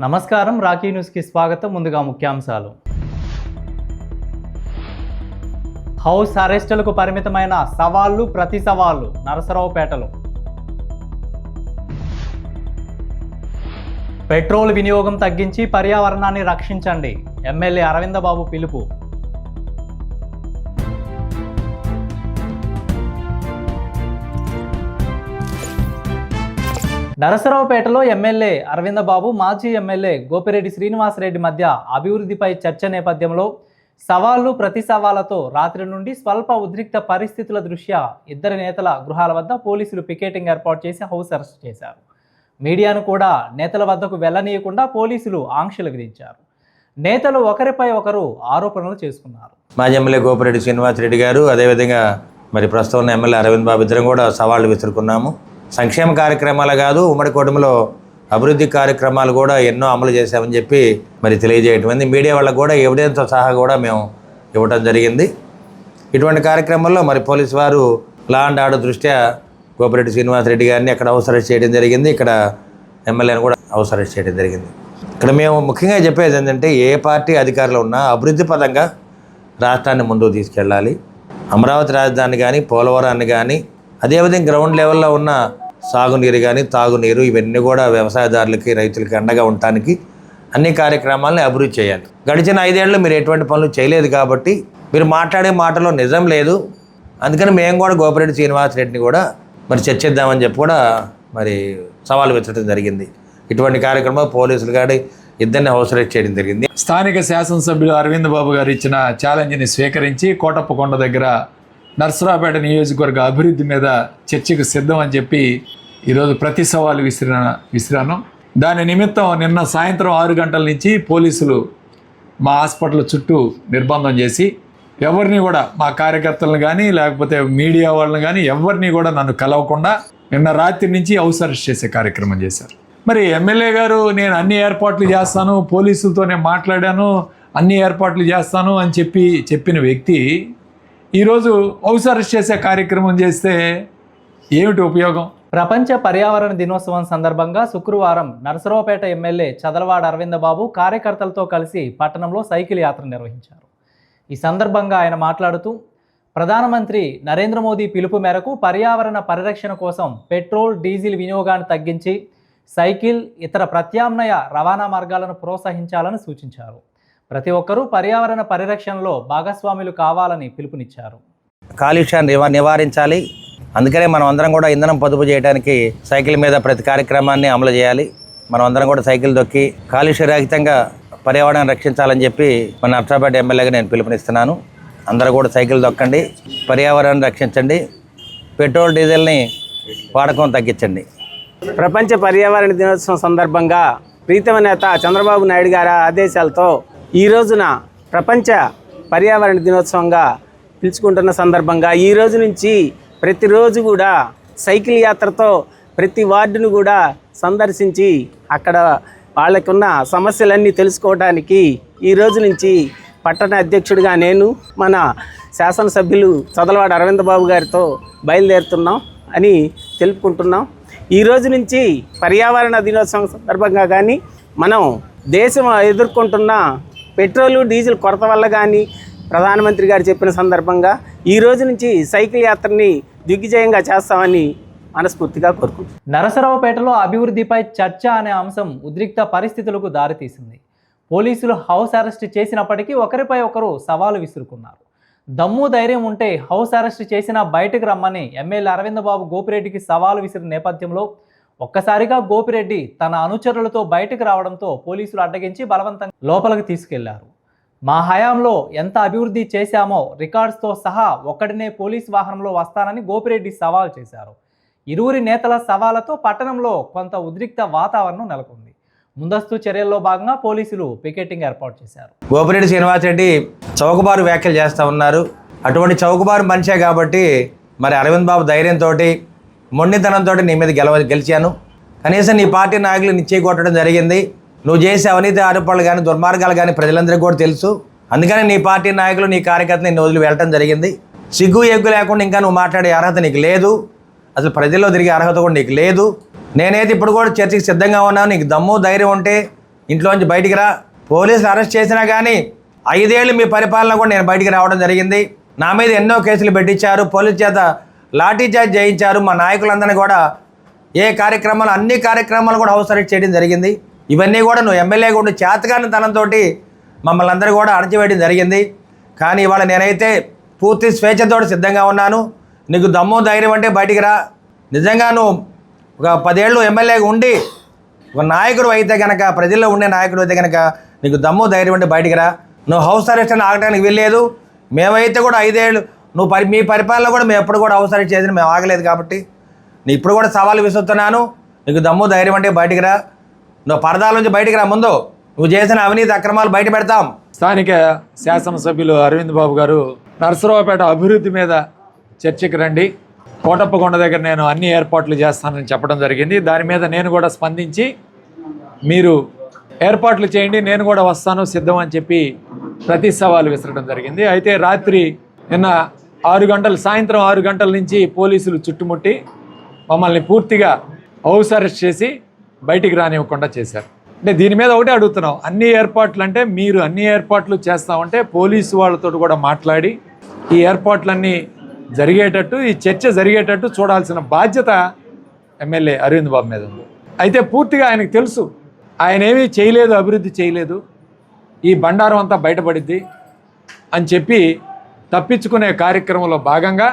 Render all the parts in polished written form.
నమస్కారం, రాకీ న్యూస్కి స్వాగతం. ముందుగా ముఖ్యాంశాలు. హౌస్ అరెస్టులకు పరిమితమైన సవాళ్లు ప్రతి సవాళ్లు నరసరావుపేటలో. పెట్రోల్ వినియోగం తగ్గించి పర్యావరణాన్ని రక్షించండి, ఎమ్మెల్యే అరవిందబాబు పిలుపు. నరసరావుపేటలో ఎమ్మెల్యే అరవిందబాబు, మాజీ ఎమ్మెల్యే గోపిరెడ్డి శ్రీనివాసరెడ్డి మధ్య అభివృద్ధిపై చర్చ నేపథ్యంలో సవాళ్లు ప్రతి సవాళ్లతో రాత్రి నుండి స్వల్ప ఉద్రిక్త పరిస్థితుల దృష్ట్యా ఇద్దరు నేతల గృహాల వద్ద పోలీసులు పికెటింగ్ ఏర్పాటు చేసి హౌస్ అరెస్ట్ చేశారు. మీడియాను కూడా నేతల వద్దకు వెళ్లనీయకుండా పోలీసులు ఆంక్షలు విధించారు. నేతలు ఒకరిపై ఒకరు ఆరోపణలు చేసుకున్నారు. మాజీ ఎమ్మెల్యే గోపిరెడ్డి శ్రీనివాసరెడ్డి గారు, అదేవిధంగా ప్రస్తుతం ఉన్న ఎమ్మెల్యే అరవింద్ బాబు ఇద్దరం కూడా సవాళ్లు విసురుకున్నాము. సంక్షేమ కార్యక్రమాలు కాదు, ఉమ్మడి కుటుంబంలో అభివృద్ధి కార్యక్రమాలు కూడా ఎన్నో అమలు చేశామని చెప్పి తెలియజేయటం, మీడియా వాళ్ళకు కూడా ఎవిడెన్స్తో సహా కూడా మేము ఇవ్వడం జరిగింది. ఇటువంటి కార్యక్రమాల్లో పోలీసు వారు లా అండ్ ఆర్డర్ దృష్ట్యా గోపిరెడ్డి శ్రీనివాసరెడ్డి గారిని అక్కడ హౌస్ అరెస్ట్ చేయడం జరిగింది, ఇక్కడ ఎమ్మెల్యేని కూడా హౌస్ అరెస్ట్ చేయడం జరిగింది. ఇక్కడ మేము ముఖ్యంగా చెప్పేది ఏంటంటే, ఏ పార్టీ అధికారంలో ఉన్నా అభివృద్ధి పదంగా రాష్ట్రాన్ని ముందుకు తీసుకెళ్ళాలి. అమరావతి రాజధాని కానీ, పోలవరాన్ని కానీ, అదేవిధంగా గ్రౌండ్ లెవెల్లో ఉన్న సాగునీరు కానీ, తాగునీరు, ఇవన్నీ కూడా వ్యవసాయదారులకి, రైతులకి అండగా ఉండటానికి అన్ని కార్యక్రమాలని అభివృద్ధి చేయాలి. గడిచిన 5 ఏళ్ళు మీరు ఎటువంటి పనులు చేయలేదు కాబట్టి మీరు మాట్లాడే మాటలో నిజం లేదు. అందుకని మేము కూడా గోపిరెడ్డి శ్రీనివాసరెడ్డిని కూడా చర్చిద్దామని చెప్పి కూడా సవాలు విసరడం జరిగింది. ఇటువంటి కార్యక్రమం పోలీసులు కానీ ఇద్దరిని హౌస్ అరెస్ట్ చేయడం జరిగింది. స్థానిక శాసనసభ్యులు అరవింద్ బాబు గారు ఇచ్చిన ఛాలెంజ్ని స్వీకరించి కోటప్పకొండ దగ్గర నరసరావుపేట నియోజకవర్గ అభివృద్ధి మీద చర్చకు సిద్ధం అని చెప్పి ఈరోజు ప్రతి సవాలు విసిరాను. దాని నిమిత్తం నిన్న సాయంత్రం 6 గంటల నుంచి పోలీసులు మా హాస్పిటల్ చుట్టూ నిర్బంధం చేసి ఎవరిని కూడా, మా కార్యకర్తలను కానీ లేకపోతే మీడియా వాళ్ళని కానీ ఎవరిని కూడా నన్ను కలవకుండా నిన్న రాత్రి నుంచి హౌస్ అరెస్ట్ చేసే కార్యక్రమం చేశారు. ఎమ్మెల్యే గారు నేను అన్ని ఏర్పాట్లు చేస్తాను, పోలీసులతో నేను మాట్లాడాను, అన్ని ఏర్పాట్లు చేస్తాను అని చెప్పిన వ్యక్తి ఈరోజు హౌస్ అరెస్ట్ చేసే కార్యక్రమం చేస్తే ఏమిటి ఉపయోగం? ప్రపంచ పర్యావరణ దినోత్సవం సందర్భంగా శుక్రవారం నరసరావుపేట ఎమ్మెల్యే చదలవాడ అరవిందబాబు కార్యకర్తలతో కలిసి పట్టణంలో సైకిల్ యాత్ర నిర్వహించారు. ఈ సందర్భంగా ఆయన మాట్లాడుతూ, ప్రధానమంత్రి నరేంద్ర మోదీ పిలుపు మేరకు పర్యావరణ పరిరక్షణ కోసం పెట్రోల్, డీజిల్ వినియోగాన్ని తగ్గించి సైకిల్, ఇతర ప్రత్యామ్నాయ రవాణా మార్గాలను ప్రోత్సహించాలని సూచించారు. ప్రతి ఒక్కరూ పర్యావరణ పరిరక్షణలో భాగస్వాములు కావాలని పిలుపునిచ్చారు. కాలుష్యాన్ని నివారించాలి. అందుకనే మనం అందరం కూడా ఇంధనం పొదుపు చేయడానికి సైకిల్ మీద ప్రతి కార్యక్రమాన్ని అమలు చేయాలి. మనం అందరం కూడా సైకిల్ దొక్కి కాలుష్యరహితంగా పర్యావరణాన్ని రక్షించాలని చెప్పి మన నరసరావుపేట ఎమ్మెల్యేగా నేను పిలుపునిస్తున్నాను. అందరూ కూడా సైకిల్ దొక్కండి, పర్యావరణాన్ని రక్షించండి, పెట్రోల్, డీజిల్ని వాడకం తగ్గించండి. ప్రపంచ పర్యావరణ దినోత్సవం సందర్భంగా ప్రీతమ నేత చంద్రబాబు నాయుడు గారి ఆదేశాలతో ఈ రోజున ప్రపంచ పర్యావరణ దినోత్సవంగా పిలుచుకుంటున్న సందర్భంగా ఈ రోజు నుంచి ప్రతిరోజు కూడా సైకిల్ యాత్రతో ప్రతి వార్డును కూడా సందర్శించి అక్కడ వాళ్ళకున్న సమస్యలన్నీ తెలుసుకోవడానికి ఈ రోజు నుంచి పట్టణ అధ్యక్షుడిగా నేను, మన శాసనసభ్యులు చదలవాడ అరవింద్ బాబు గారితో బయలుదేరుతున్నాం అని తెలుపుకుంటున్నాం. ఈ రోజు నుంచి పర్యావరణ దినోత్సవం సందర్భంగా కానీ, మనం దేశం ఎదుర్కొంటున్న పెట్రోలు, డీజిల్ కొరత వల్ల కానీ ప్రధానమంత్రి గారు చెప్పిన సందర్భంగా ఈ రోజు నుంచి సైకిల్ యాత్రని దిగ్విజయంగా చేస్తామని మనస్ఫూర్తిగా కోరుకుంటున్నాం. నరసరావుపేటలో అభివృద్ధిపై చర్చ అనే అంశం ఉద్రిక్త పరిస్థితులకు దారితీసింది. పోలీసులు హౌస్ అరెస్ట్ చేసినప్పటికీ ఒకరిపై ఒకరు సవాలు విసురుకున్నారు. దమ్ము ధైర్యం ఉంటే హౌస్ అరెస్ట్ చేసినా బయటకు రమ్మని ఎమ్మెల్యే అరవిందబాబు గోపిరెడ్డికి సవాలు విసిరిన నేపథ్యంలో ఒక్కసారిగా గోపిరెడ్డి తన అనుచరులతో బయటకు రావడంతో పోలీసులు అడ్డగించి బలవంతంగా లోపలికి తీసుకెళ్లారు. మా హయాంలో ఎంత అభివృద్ధి చేశామో రికార్డ్స్తో సహా ఒక్కడినే పోలీసు వాహనంలో వస్తానని గోపిరెడ్డి సవాల్ చేశారు. ఇరువురి నేతల సవాలతో పట్టణంలో కొంత ఉద్రిక్త వాతావరణం నెలకొంది. ముందస్తు చర్యల్లో భాగంగా పోలీసులు పికెటింగ్ ఏర్పాటు చేశారు. గోపిరెడ్డి శ్రీనివాసరెడ్డి చౌకబారు వ్యాఖ్యలు చేస్తూ ఉన్నారు. అటువంటి చౌకబారు మనిషే కాబట్టి అరవింద్ బాబు ధైర్యంతో, మొండితనంతో నీ మీద గెలిచాను. కనీసం నీ పార్టీ నాయకులు నిశ్చయకొట్టడం జరిగింది. నువ్వు చేసే అవినీతి ఆరోపణలు కానీ, దుర్మార్గాలు కానీ ప్రజలందరికీ కూడా తెలుసు. అందుకని నీ పార్టీ నాయకులు, నీ కార్యకర్తలు నిన్ను వదిలి వెళ్ళటం జరిగింది. సిగ్గు ఎగ్గు లేకుండా ఇంకా నువ్వు మాట్లాడే అర్హత నీకు లేదు. అసలు ప్రజల్లో తిరిగే అర్హత కూడా నీకు లేదు. నేనైతే ఇప్పుడు కూడా చర్చకి సిద్ధంగా ఉన్నాను. నీకు దమ్ము ధైర్యం ఉంటే ఇంట్లోంచి బయటికి రా. పోలీసులు అరెస్ట్ చేసినా కానీ 5 ఏళ్ళు మీ పరిపాలన కూడా నేను బయటికి రావడం జరిగింది. నా మీద ఎన్నో కేసులు పెట్టించారు, పోలీసు చేత లాఠీ చార్జ్ చేయించారు. మా నాయకులందరినీ కూడా అన్ని కార్యక్రమాలు కూడా హౌస్ అరెస్ట్ చేయడం జరిగింది. ఇవన్నీ కూడా నువ్వు ఎమ్మెల్యేగా ఉండి చేతకాని తనంతో మమ్మల్ని అందరూ కూడా అణచివేయడం జరిగింది. కానీ ఇవాళ నేనైతే పూర్తి స్వేచ్ఛతో సిద్ధంగా ఉన్నాను. నీకు దమ్ము ధైర్యం అంటే బయటికి రా. నిజంగా నువ్వు ఒక 10 ఏళ్ళు ఎమ్మెల్యేగా ఉండి ఒక నాయకుడు అయితే కనుక, ప్రజల్లో ఉండే నాయకుడు అయితే కనుక నీకు దమ్ము ధైర్యం అంటే బయటికి రా. నువ్వు హౌస్ అరెస్ట్ అని ఆగడానికి వెళ్ళలేదు. మేమైతే కూడా 5 ఏళ్ళు మీ పరిపాలన కూడా మేము ఎప్పుడు కూడా హౌస్ అరెస్ట్ చేసిన మేము ఆగలేదు. కాబట్టి నేను ఇప్పుడు కూడా సవాలు విసురుతున్నాను. నీకు దమ్ము ధైర్యం అంటే బయటికి రా. నువ్వు పరదాల నుంచి బయటికి రా. ముందు నువ్వు చేసిన అవినీతి అక్రమాలు బయట పెడతాం. స్థానిక శాసనసభ్యులు అరవింద్ బాబు గారు నరసరావుపేట అభివృద్ధి మీద చర్చకి రండి, కోటప్పకొండ దగ్గర నేను అన్ని ఏర్పాట్లు చేస్తానని చెప్పడం జరిగింది. దాని మీద నేను కూడా స్పందించి మీరు ఏర్పాట్లు చేయండి, నేను కూడా వస్తాను, సిద్ధం అని చెప్పి ప్రతి సవాలు విసరడం జరిగింది. అయితే రాత్రి నిన్న సాయంత్రం 6 గంటల నుంచి పోలీసులు చుట్టుముట్టి మమ్మల్ని పూర్తిగా హౌస్ అరెస్ట్ చేసి బయటికి రానివ్వకుండా చేశారు. అంటే దీని మీద ఒకటే అడుగుతున్నాం, అన్ని ఏర్పాట్లు అంటే మీరు అన్ని ఏర్పాట్లు చేస్తామంటే పోలీసు వాళ్ళతో కూడా మాట్లాడి ఈ ఏర్పాట్లన్నీ జరిగేటట్టు, ఈ చర్చ జరిగేటట్టు చూడాల్సిన బాధ్యత ఎమ్మెల్యే అరవింద్ బాబు మీద ఉంది. అయితే పూర్తిగా ఆయనకు తెలుసు ఆయన ఏమీ చేయలేదు, అభివృద్ధి చేయలేదు, ఈ బండారం అంతా బయటపడిద్ది అని చెప్పి తప్పించుకునే కార్యక్రమంలో భాగంగా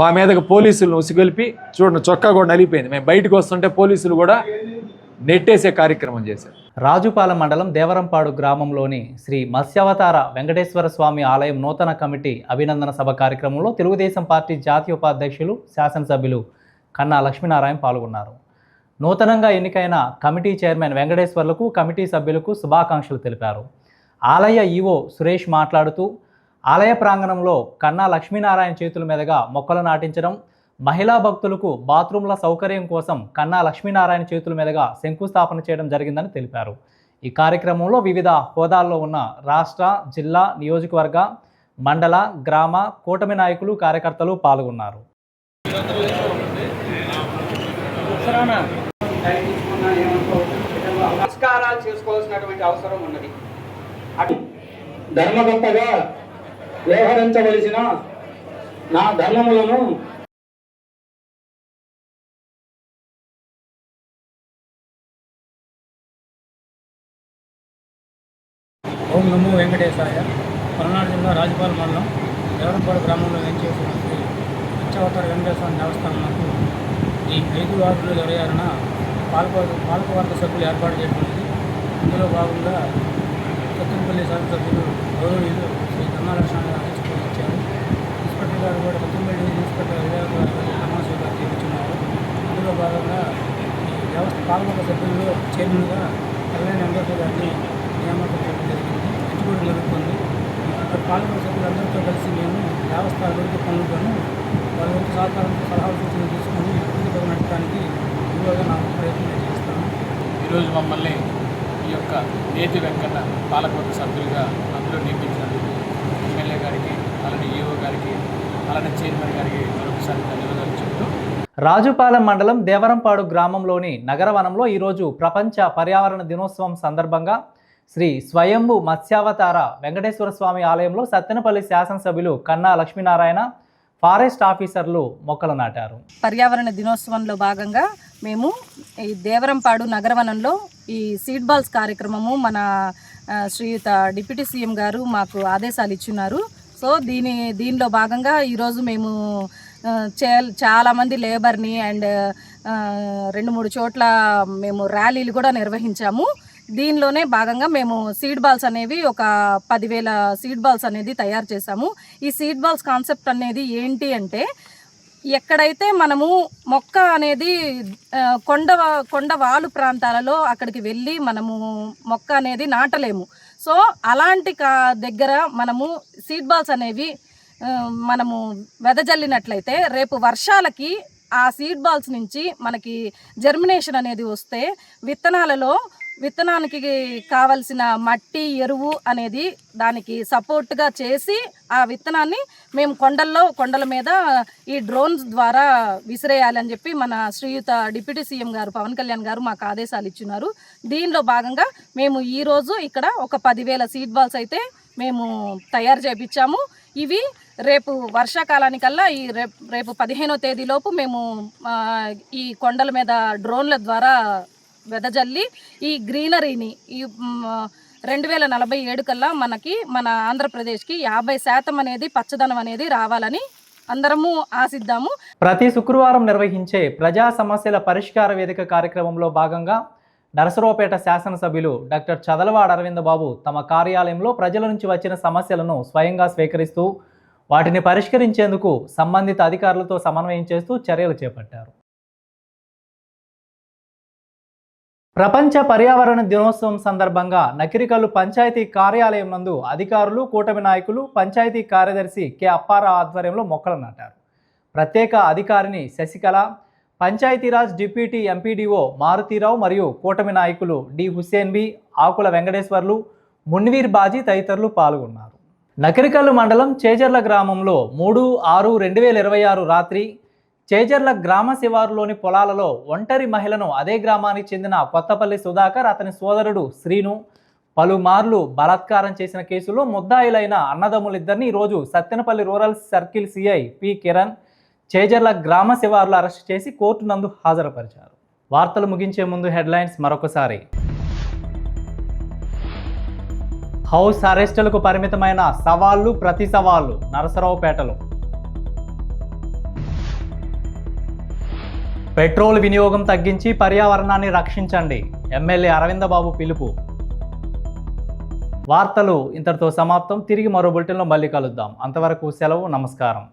మా మీదకు పోలీసులను ఉసిగొల్పి, చూడండి చొక్కా కూడా నలిగిపోయింది, మేము బయటకు వస్తుంటే పోలీసులు కూడా నెట్టేసే కార్యక్రమం చేశారు. రాజుపాలెం మండలం దేవరంపాడు గ్రామంలోని శ్రీ మత్స్యావతార వెంకటేశ్వర స్వామి ఆలయం నూతన కమిటీ అభినందన సభ కార్యక్రమంలో తెలుగుదేశం పార్టీ జాతీయ ఉపాధ్యక్షులు శాసనసభ్యులు కన్నా లక్ష్మీనారాయణ పాల్గొన్నారు. నూతనంగా ఎన్నికైన కమిటీ చైర్మన్ వెంకటేశ్వర్లకు, కమిటీ సభ్యులకు శుభాకాంక్షలు తెలిపారు. ఆలయ ఈవో సురేష్ మాట్లాడుతూ ఆలయ ప్రాంగణంలో కన్నా లక్ష్మీనారాయణ చేతుల మీదుగా మొక్కలు నాటించడం, మహిళా భక్తులకు బాత్రూంల సౌకర్యం కోసం కన్నా లక్ష్మీనారాయణ చేతుల మీదుగా శంకుస్థాపన చేయడం జరిగిందని తెలిపారు. ఈ కార్యక్రమంలో వివిధ హోదాల్లో ఉన్న రాష్ట్ర, జిల్లా, నియోజకవర్గ, మండల, గ్రామ, కూటమి నాయకులు, కార్యకర్తలు పాల్గొన్నారు. నమస్కారాలు చేసుకోవాల్సినటువంటి అవసరం ఉన్నది. ధర్మకర్తగా వ్యవహరించవలసిన నా ధర్మములను ఓం నమో వెంకటేశాయ. పల్నాడు జిల్లా రాజుపాలెం మండలం దేవరంపాడు గ్రామంలో వేంచేసిన శ్రీ మత్స్యావతార వెంకటేశ్వర దేవస్థానంకు ఈ 5 వార్డులు 26న పాలకవర్గ సభ్యులు ఏర్పాటు చేయబడింది. ఇందులో భాగంగా సత్తెనపల్లి శాసనసభ్యులు గౌరవనీయులు శ్రీ కన్నా లక్ష్మణ గారు ఇచ్చారు. ఇన్స్పెక్టర్ గారు కూడా సత్తెనపల్లి ఇన్స్పెక్టర్ అమాసు గారు చేయించున్నారు. అందులో భాగంగా ఈ పాలకవర్గ సభ్యుల్లో చైర్మన్గా కళ్యాణ్ వెంకటేశ్వర గారిని నియామకం చేయడం జరిగింది. ఎంచుకోవడం జరుగుతుంది. పాలకవర్గ సభ్యులందరితో కలిసి మేము దేవస్థాన అభివృద్ధి పనులను వాళ్ళ వంతు సహకారంతో సలహాలు సూచనలు తీసుకొని అభివృద్ధి నడపడానికి విలువగా నా ప్రయత్నం చేస్తాను. ఈరోజు మమ్మల్ని ఈ యొక్క నేతి వెంకన్న పాలకవర్గ సభ్యులుగా అందులో నియమించినందుకు ఎమ్మెల్యే గారికి, అలానే ఈఓ గారికి, అలానే చైర్మన్ గారికి మరొకసారి ధన్యవాదాలు చెప్తూ, రాజుపాలెం మండలం దేవరంపాడు గ్రామంలోని నగరవనంలో ఈరోజు ప్రపంచ పర్యావరణ దినోత్సవం సందర్భంగా శ్రీ స్వయంభు మత్స్యావతార వెంకటేశ్వర స్వామి ఆలయంలో సత్తెనపల్లి శాసనసభ్యులు కన్నా లక్ష్మీనారాయణ, ఫారెస్ట్ ఆఫీసర్లు మొక్కలు నాటారు. పర్యావరణ దినోత్సవంలో భాగంగా మేము ఈ దేవరంపాడు నగరవనంలో ఈ సీడ్ బాల్స్ కార్యక్రమము మన శ్రీయుత డిప్యూటీ సీఎం గారు మాకు ఆదేశాలు ఇచ్చున్నారు. సో దీనిలో భాగంగా ఈరోజు మేము చాలామంది లేబర్ని అండ్ 2-3 చోట్ల మేము ర్యాలీలు కూడా నిర్వహించాము. దీనిలోనే భాగంగా మేము సీడ్ బాల్స్ అనేవి ఒక 10,000 సీడ్ బాల్స్ అనేది తయారు చేశాము. ఈ సీడ్ బాల్స్ కాన్సెప్ట్ అనేది ఏంటి అంటే, ఎక్కడైతే మనము మొక్క అనేది కొండవాలు ప్రాంతాలలో అక్కడికి వెళ్ళి మనము మొక్క అనేది నాటలేము. సో అలాంటి దగ్గర మనము సీడ్ బాల్స్ అనేవి మనము వెదజల్లినట్లయితే రేపు వర్షాలకి ఆ సీడ్ బాల్స్ నుంచి మనకి జర్మినేషన్ అనేది వస్తే విత్తనాలలో విత్తనానికి కావలసిన మట్టి ఎరువు అనేది దానికి సపోర్ట్గా చేసి ఆ విత్తనాన్ని మేము కొండల మీద ఈ డ్రోన్స్ ద్వారా విసిరేయాలని చెప్పి మన శ్రీయుత డిప్యూటీ సీఎం గారు పవన్ కళ్యాణ్ గారు మాకు ఆదేశాలు ఇచ్చినారు. దీనిలో భాగంగా మేము ఈరోజు ఇక్కడ ఒక 10,000 సీడ్ బాల్స్ అయితే మేము తయారు చేయించాము. ఇవి రేపు వర్షాకాలానికల్లా రేపు 15వ తేదీలోపు మేము ఈ కొండల మీద డ్రోన్ల ద్వారా వెదజల్లి ఈ గ్రీనరీని ఈ 2047 కల్లా మన ఆంధ్రప్రదేశ్కి 50% అనేది పచ్చదనం అనేది రావాలని అందరము ఆశిద్దాము. ప్రతి శుక్రవారం నిర్వహించే ప్రజా సమస్యల పరిష్కార వేదిక కార్యక్రమంలో భాగంగా నరసరావుపేట శాసనసభ్యులు డాక్టర్ చదలవాడ అరవింద్ బాబు తమ కార్యాలయంలో ప్రజల నుంచి వచ్చిన సమస్యలను స్వయంగా స్వీకరిస్తూ వాటిని పరిష్కరించేందుకు సంబంధిత అధికారులతో సమన్వయం చేస్తూ చర్యలు చేపట్టారు. ప్రపంచ పర్యావరణ దినోత్సవం సందర్భంగా నకిరికల్లు పంచాయతీ కార్యాలయం నందు అధికారులు, కూటమి నాయకులు, పంచాయతీ కార్యదర్శి కె అప్పారావు ఆధ్వర్యంలో మొక్కలు నాటారు. ప్రత్యేక అధికారిని శశికళ, పంచాయతీరాజ్ డిప్యూటీ ఎంపీడీఓ మారుతీరావు మరియు కూటమి నాయకులు డి హుస్సేన్ బి, ఆకుల వెంకటేశ్వర్లు, మున్వీర్ బాజీ తదితరులు పాల్గొన్నారు. నకిరికల్లు మండలం చేజర్ల గ్రామంలో 3/6/2026 రాత్రి చేజర్ల గ్రామ శివారులోని పొలాలలో ఒంటరి మహిళను అదే గ్రామానికి చెందిన కొత్తపల్లి సుధాకర్, అతని సోదరుడు శ్రీను పలుమార్లు బలాత్కారం చేసిన కేసులో ముద్దాయిలైన అన్నదమ్ములిద్దరిని ఈరోజు Sattenapalli rural circle CI P Kiran Chejarla గ్రామ శివారులో అరెస్ట్ చేసి కోర్టు నందు హాజరుపరిచారు. వార్తలు ముగించే ముందు హెడ్లైన్స్ మరొకసారి. హౌస్ అరెస్టులకు పరిమితమైన సవాళ్లు ప్రతి సవాళ్లు నరసరావుపేటలో. పెట్రోల్ వినియోగం తగ్గించి పర్యావరణాన్ని రక్షించండి, ఎమ్మెల్యే అరవింద్ బాబు పిలుపు. వార్తలు ఇంతటితో సమాప్తం. తిరిగి మరో బులెటిన్లో మళ్ళీ కలుద్దాం. అంతవరకు సెలవు. నమస్కారం.